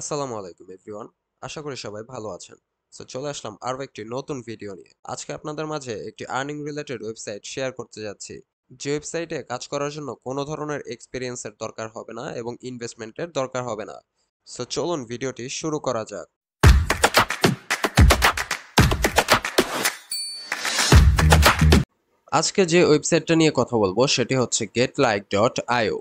আসসালামু আলাইকুম এভরিওয়ান। আশা করি সবাই ভালো আছেন। চলে আসলাম আরো একটি নতুন ভিডিও নিয়ে। আজকে আপনাদের মাঝে একটি আর্নিং রিলেটেড ওয়েবসাইট শেয়ার করতে যাচ্ছি। যে ওয়েবসাইটে কাজ করার জন্য কোনো ধরনের এক্সপেরিয়েন্সের দরকার হবে না এবং ইনভেস্টমেন্টের দরকার হবে না। চলুন ভিডিওটি শুরু করা যাক। আজকে যে ওয়েবসাইটটা নিয়ে কথা বলবো সেটি হচ্ছে getlike.io।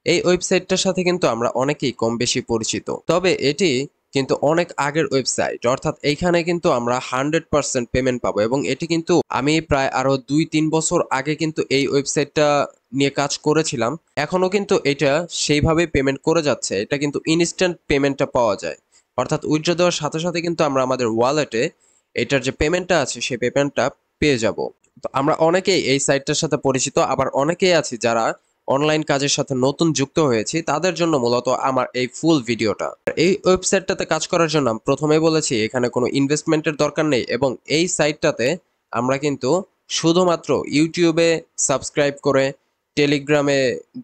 এই ওয়েবসাইটটার সাথে কিন্তু আমরা অনেকেই কম বেশি পরিচিত, তবে এটি কিন্তু অনেক আগের ওয়েবসাইট, অর্থাৎ এইখানে কিন্তু আমরা 100% পেমেন্ট পাবো এবং এটি কিন্তু আমি প্রায় আরো 2-3 বছর আগে কিন্তু এই ওয়েবসাইটটা নিয়ে কাজ করেছিলাম। এখনো কিন্তু এটা সেইভাবে পেমেন্ট করে যাচ্ছে। এটা কিন্তু ইনস্ট্যান্ট পেমেন্টটা পাওয়া যায়, অর্থাৎ উইথড্র দেওয়ার সাথে সাথে কিন্তু আমরা আমাদের ওয়ালেটে এটার যে পেমেন্টটা আছে সেই পেমেন্টটা পেয়ে যাব। তো আমরা অনেকেই এই সাইটটার সাথে পরিচিত, আবার অনেকেই আছি যারা অনলাইন কাজের সাথে নতুন যুক্ত হয়েছি, তাদের জন্য মূলত আমার এই ফুল ভিডিওটা। এই ওয়েবসাইটটাতে কাজ করার জন্য আমি প্রথমেই বলেছি এখানে কোনো ইনভেস্টমেন্টের দরকার নেই এবং এই সাইটটাতে আমরা কিন্তু শুধুমাত্র ইউটিউবে সাবস্ক্রাইব করে, টেলিগ্রামে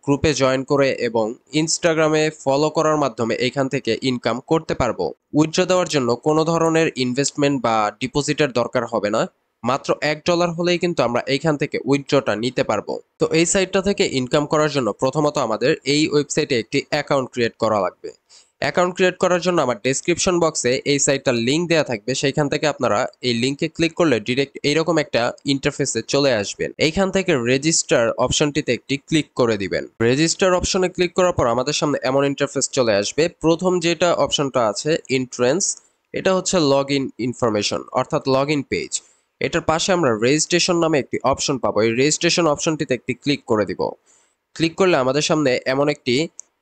গ্রুপে জয়েন করে এবং ইনস্টাগ্রামে ফলো করার মাধ্যমে এখান থেকে ইনকাম করতে পারবো। উইথড্র দেওয়ার জন্য কোনো ধরনের ইনভেস্টমেন্ট বা ডিপোজিটের দরকার হবে না। মাত্র $1 হলেই কিন্তু আমরা এইখান থেকে উইথড্রটা নিতে পারবো। তো এই সাইটটা থেকে ইনকাম করার জন্য প্রথমত আমাদের এই ওয়েবসাইটে একটি অ্যাকাউন্ট ক্রিয়েট করা লাগবে। অ্যাকাউন্ট ক্রিয়েট করার জন্য আমার ডেসক্রিপশন বক্সে এই সাইটটার লিঙ্ক দেওয়া থাকবে, সেইখান থেকে আপনারা এই লিঙ্কে ক্লিক করলে ডিরেক্ট এইরকম একটা ইন্টারফেসে চলে আসবেন। এইখান থেকে রেজিস্টার অপশনটিতে একটি ক্লিক করে দিবেন। রেজিস্টার অপশনে ক্লিক করার পর আমাদের সামনে এমন ইন্টারফেস চলে আসবে। প্রথম যেটা অপশনটা আছে এন্ট্রেন্স, এটা হচ্ছে লগ ইন ইনফরমেশন, অর্থাৎ লগ ইন পেজ। এটার পাশে আমরা রেজিস্ট্রেশন নামে একটি অপশন পাবো। এই রেজিস্ট্রেশন অপশনটিতে একটি ক্লিক করে দিব। ক্লিক করলে আমাদের সামনে এমন একটি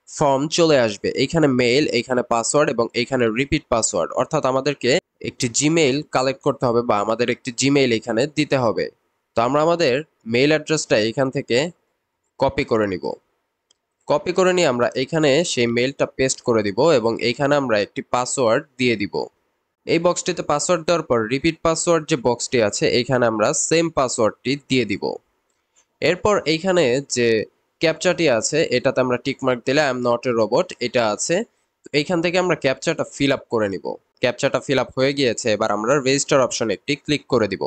ফর্ম চলে আসবে। এইখানে মেইল, এইখানে পাসওয়ার্ড এবং এইখানে রিপিট পাসওয়ার্ড, অর্থাৎ আমাদেরকে একটি জিমেইল কালেক্ট করতে হবে বা আমাদের একটি জিমেইল এখানে দিতে হবে। তো আমরা আমাদের মেইল অ্যাড্রেসটা এখান থেকে কপি করে নিব। কপি করে নিয়ে আমরা এখানে সেই মেইলটা পেস্ট করে দিব এবং এইখানে আমরা একটি পাসওয়ার্ড দিয়ে দিব। এই বক্সটিতে পাসওয়ার্ড দেওয়ার পর রিপিট পাসওয়ার্ড যে বক্সটি আছে এইখানে আমরা সেম পাসওয়ার্ডটি দিয়ে দিব। এরপর এইখানে যে ক্যাপচাটি আছে এটাতে আমরা টিকমার্ক দিলে I am not a robot এটা আছে। এইখান থেকে আমরা ক্যাপচাটা ফিল আপ করে নিব। ক্যাপচাটা ফিল আপ হয়ে গিয়েছে, এবার আমরা রেজিস্টার অপশনে একটি ক্লিক করে দিব।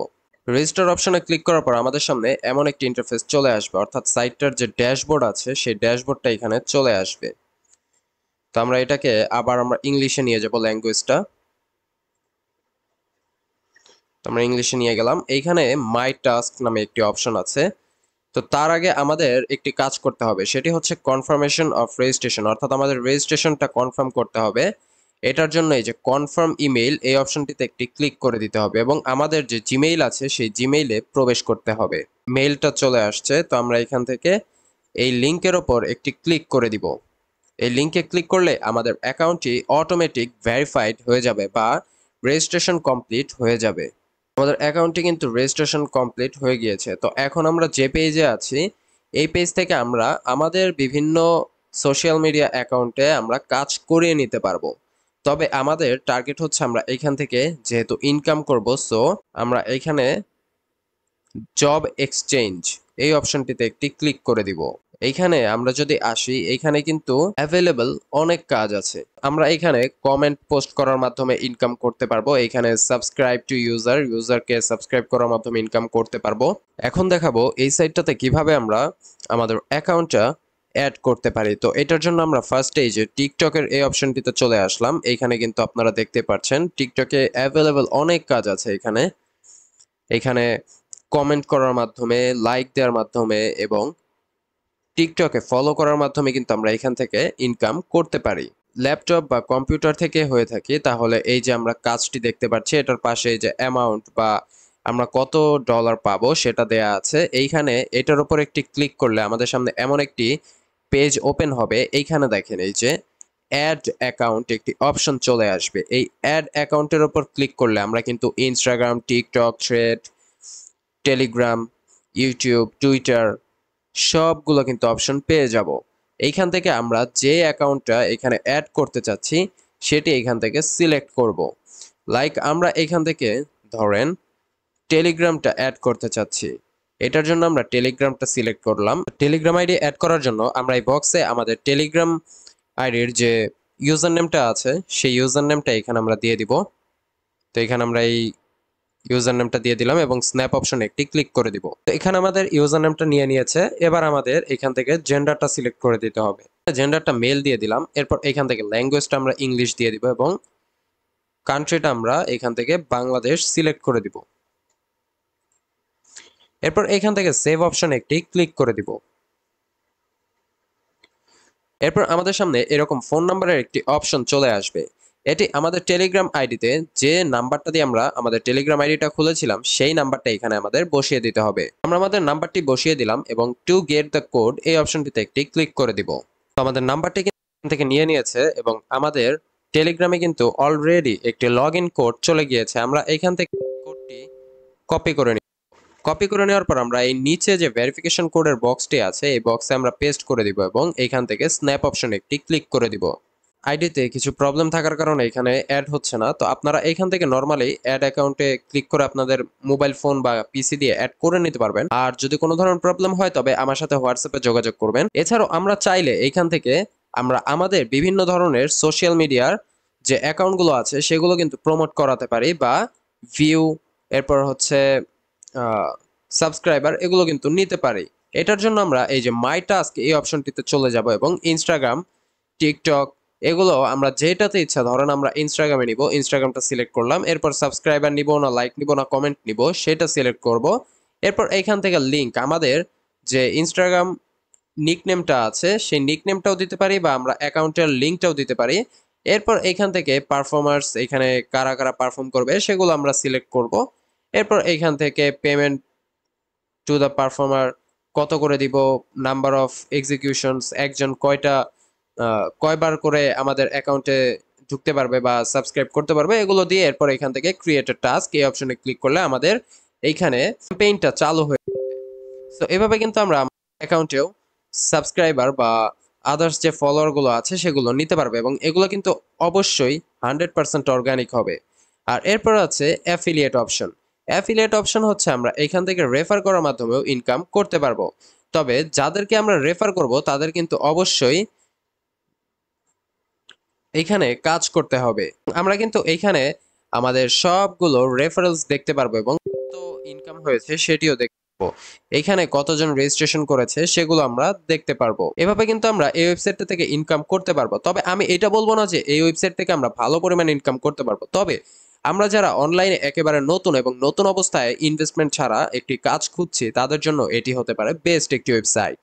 রেজিস্টার অপশনে ক্লিক করার পর আমাদের সামনে এমন একটি ইন্টারফেস চলে আসবে, অর্থাৎ সাইটটার যে ড্যাশবোর্ড আছে সেই ড্যাশবোর্ডটা এখানে চলে আসবে। তো আমরা এটাকে আবার আমরা ইংলিশে নিয়ে যাব ল্যাঙ্গুয়েজটা। আমরা ইংলিশে নিয়ে গেলাম। এইখানে মাই টাস্ক নামে একটি অপশন আছে। তো তার আগে আমাদের একটি কাজ করতে হবে, সেটি হচ্ছে কনফার্মেশন অফ রেজিস্ট্রেশন, অর্থাৎ আমাদের রেজিস্ট্রেশনটা কনফার্ম করতে হবে। এটার জন্য এই যে কনফার্ম ইমেইল এই অপশনটিতে একটি ক্লিক করে দিতে হবে এবং আমাদের যে জিমেইল আছে সেই জিমেইলে প্রবেশ করতে হবে। মেইলটা চলে আসছে, তো আমরা এখান থেকে এই লিংকের ওপর একটি ক্লিক করে দিব। এই লিংকে ক্লিক করলে আমাদের অ্যাকাউন্টটি অটোমেটিক ভেরিফাইড হয়ে যাবে বা রেজিস্ট্রেশন কমপ্লিট হয়ে যাবে। আমাদের অ্যাকাউন্টটি কিন্তু রেজিস্ট্রেশন কমপ্লিট হয়ে গিয়েছে। তো এখন আমরা যে পেজে আছি এই পেজ থেকে আমরা আমাদের বিভিন্ন সোশ্যাল মিডিয়া অ্যাকাউন্টে আমরা কাজ করিয়ে নিতে পারবো। তবে আমাদের টার্গেট হচ্ছে আমরা এইখান থেকে যেহেতু ইনকাম করব, সো আমরা এইখানে জব এক্সচেঞ্জ এই অপশনটিতে একটি ক্লিক করে দিব। এইখানে আমরা যদি আসি এইখানে কিন্তু অ্যাভেলেবল অনেক কাজ আছে। আমরা এখানে কমেন্ট পোস্ট করার মাধ্যমে ইনকাম করতে পারবো। এখানে সাবস্ক্রাইব টু ইউজারকে সাবস্ক্রাইব করার মাধ্যমে ইনকাম করতে পারবো। এখন দেখাবো এই সাইটটাতে কিভাবে আমরা আমাদের অ্যাকাউন্টটা অ্যাড করতে পারি। তো এটার জন্য আমরা ফার্স্টে এই যে টিকটকের এই অপশনটিতে চলে আসলাম। এইখানে কিন্তু আপনারা দেখতে পাচ্ছেন টিকটকে অ্যাভেলেবল অনেক কাজ আছে। এখানে এখানে কমেন্ট করার মাধ্যমে, লাইক দেওয়ার মাধ্যমে এবং টিকটকে ফলো করার মাধ্যমে কিন্তু আমরা এখান থেকে ইনকাম করতে পারি। ল্যাপটপ বা কম্পিউটার থেকে হয়ে থাকে তাহলে এই যে আমরা কাজটি দেখতে পাচ্ছি এটার পাশে এই যে অ্যামাউন্ট বা আমরা কত ডলার পাবো সেটা দেয়া আছে। এইখানে এটার উপর একটি ক্লিক করলে আমাদের সামনে এমন একটি পেজ ওপেন হবে। এইখানে দেখেন এই যে অ্যাড অ্যাকাউন্ট একটি অপশন চলে আসবে। এই অ্যাড অ্যাকাউন্টের উপর ক্লিক করলে আমরা কিন্তু Instagram, TikTok, thread, Telegram, YouTube, Twitter সবগুলো কিন্তু অপশন পেয়ে যাব। এইখান থেকে আমরা যে অ্যাকাউন্টটা এখানে অ্যাড করতে চাচ্ছি সেটি এখান থেকে সিলেক্ট করব। লাইক আমরা এখান থেকে ধরেন টেলিগ্রামটা অ্যাড করতে চাচ্ছি, এটার জন্য আমরা টেলিগ্রামটা সিলেক্ট করলাম। টেলিগ্রাম আইডি অ্যাড করার জন্য আমরা এই বক্সে আমাদের টেলিগ্রাম আইডির যে ইউজার নেমটা আছে সেই ইউজার নেমটা এখানে আমরা দিয়ে দিব। তো এখানে আমরা এই ইউজার নেমটা দিয়ে দিলাম এবং স্ন্যাপ অপশনে একটি ক্লিক করে দিব। তো এখানে আমাদের ইউজার নেমটা নিয়ে নিয়েছে। এবার আমাদের এখান থেকে জেন্ডারটা সিলেক্ট করে দিতে হবে। জেন্ডারটা মেল দিয়ে দিলাম। এরপর এখান থেকে ল্যাঙ্গুয়েজটা আমরা ইংলিশ দিয়ে দিব এবং কান্ট্রিটা আমরা এখান থেকে বাংলাদেশ সিলেক্ট করে দিব। এরপর এখান থেকে সেভ অপশনে একটি ক্লিক করে দিব। এরপর আমাদের সামনে এরকম ফোন নাম্বারের একটি অপশন চলে আসবে। এটি আমাদের টেলিগ্রাম আইডিতে যে নাম্বারটা দিয়ে আমরা আমাদের টেলিগ্রাম আইডিটা খুলেছিলাম সেই নাম্বারটা এখানে আমাদের বসিয়ে দিতে হবে। আমরা আমাদের নাম্বারটি বসিয়ে দিলাম এবং টু গেট দ্য কোড এই অপশনটিতে একটি ক্লিক করে দিব। তো আমাদের নাম্বারটি এখান থেকে নিয়ে নিয়েছে এবং আমাদের টেলিগ্রামে কিন্তু অলরেডি একটি লগ ইন কোড চলে গিয়েছে। আমরা এখান থেকে কোডটি কপি করে নিই। কপি করে নেওয়ার পর আমরা এই নিচে যে ভেরিফিকেশন কোডের বক্সটি আছে এই বক্সে আমরা পেস্ট করে দিব এবং এখান থেকে স্ন্যাপ অপশনে একটি ক্লিক করে দিব। আইডিতে কিছু প্রবলেম থাকার কারণে এখানে অ্যাড হচ্ছে না। তো আপনারা এখান থেকে নর্মালি অ্যাড অ্যাকাউন্টে ক্লিক করে আপনাদের মোবাইল ফোন বা পিসি দিয়ে অ্যাড করে নিতে পারবেন। আর যদি কোনো ধরনের প্রবলেম হয় তবে আমার সাথে হোয়াটসঅ্যাপে যোগাযোগ করবেন। এছাড়াও আমরা চাইলে এইখান থেকে আমরা আমাদের বিভিন্ন ধরনের সোশ্যাল মিডিয়ার যে অ্যাকাউন্টগুলো আছে সেগুলো কিন্তু প্রমোট করাতে পারি বা ভিউ, এরপর হচ্ছে সাবস্ক্রাইবার, এগুলো কিন্তু নিতে পারি। এটার জন্য আমরা এই যে মাই টাস্ক এই অপশনটিতে চলে যাব এবং ইনস্টাগ্রাম, টিকটক, এগুলো আমরা যেটাতে ইচ্ছা, ধরেন আমরা ইনস্টাগ্রামে নিব, ইনস্টাগ্রামটা সিলেক্ট করলাম। এরপর সাবস্ক্রাইবার নিব না লাইক নিব না কমেন্ট নিব সেটা সিলেক্ট করব। এরপর এইখান থেকে লিঙ্ক আমাদের যে ইনস্টাগ্রাম নিকনেমটা আছে সেই নিকনেমটাও দিতে পারি বা আমরা অ্যাকাউন্টের লিঙ্কটাও দিতে পারি। এরপর এইখান থেকে পারফর্মার্স, এখানে কারা কারা পারফর্ম করবে সেগুলো আমরা সিলেক্ট করব। এরপর এইখান থেকে পেমেন্ট টু দ্য পারফর্মার কত করে দিব, নাম্বার অফ এক্সিকিউশনস, একজন কয়বার করে আমাদের অ্যাকাউন্টে ঢুকতে পারবে বা সাবস্ক্রাইব করতে পারবে, এগুলো দিয়ে এরপর এখান থেকে ক্রিয়েট এ টাস্ক এই অপশনে ক্লিক করলে আমাদের এইখানে ক্যাম্পেইনটা চালু হয়ে যাবে। সো এভাবে কিন্তু আমরা অ্যাকাউন্টেও সাবস্ক্রাইবার বা আদার্স যে ফলোয়ার গুলো আছে সেগুলো নিতে পারবে এবং এগুলো কিন্তু অবশ্যই 100% অর্গানিক হবে। আর এরপর আছে অ্যাফিলিয়েট অপশন। অ্যাফিলিয়েট অপশন হচ্ছে আমরা এখান থেকে রেফার করার মাধ্যমেও ইনকাম করতে পারবো। তবে যাদেরকে আমরা রেফার করব তাদের কিন্তু অবশ্যই এইখানে কাজ করতে হবে। আমরা কিন্তু এইখানে আমাদের সবগুলো রেফারেলস দেখতে পারবো এবং কত ইনকাম হয়েছে সেটিও দেখতে পারবো। এইখানে কতজন রেজিস্ট্রেশন করেছে সেগুলো আমরা দেখতে পারবো। এভাবে কিন্তু আমরা এই ওয়েবসাইটটা থেকে ইনকাম করতে পারবো। তবে আমি এটা বলবো না যে এই ওয়েবসাইট থেকে আমরা ভালো পরিমাণে ইনকাম করতে পারবো। তবে আমরা যারা অনলাইনে একেবারে নতুন এবং নতুন অবস্থায় ইনভেস্টমেন্ট ছাড়া একটি কাজ খুঁজছি তাদের জন্য এটি হতে পারে বেস্ট একটি ওয়েবসাইট।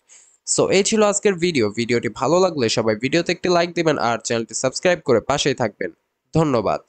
সো এই ছিল আজকের ভিডিওটি ভালো লাগলে সবাই ভিডিওতে একটি লাইক দিবেন আর চ্যানেলটি সাবস্ক্রাইব করে পাশেই থাকবেন। ধন্যবাদ।